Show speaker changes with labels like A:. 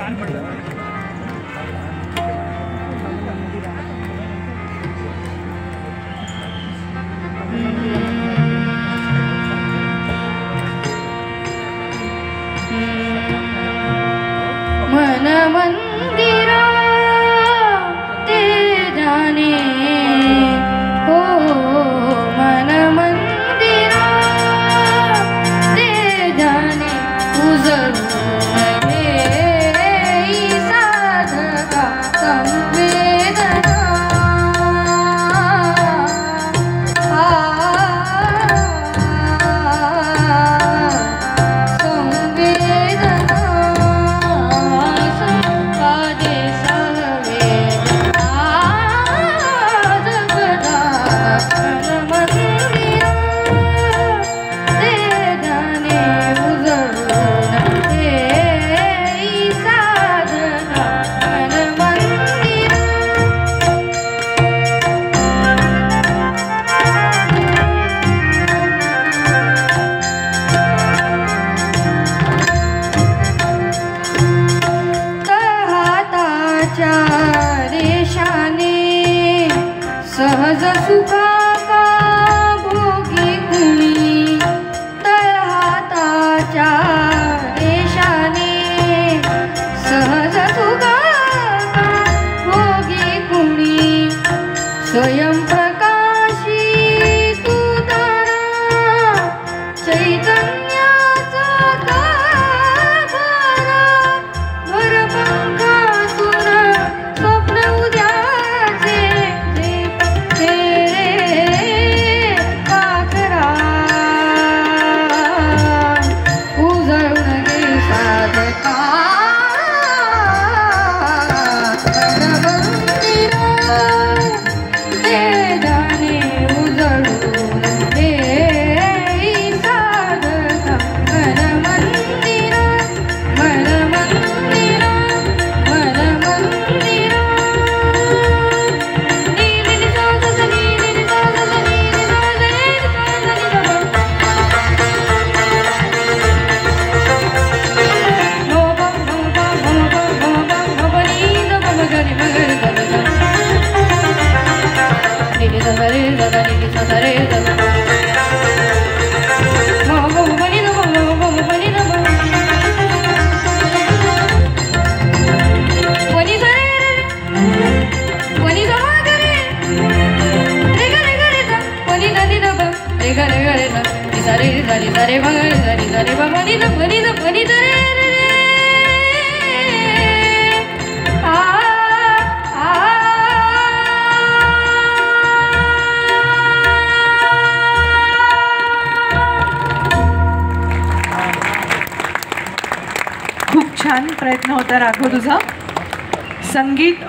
A: मन मंदिरा ते जाने हो, मन मंदिरा ते जाने उजळून घेई साधका संवेदना। सहज सुखाका भोगी कुणी, तळहाताच्या रेषाने सहज सुखाका भोगी कुणी। स्वयंप्रकाशी तू तारा चैतन्याचा गाभारा, भरपंखातून स्वप्न उद्याचे
B: खूप छान प्रयत्न होता राघव तुझा. संगीत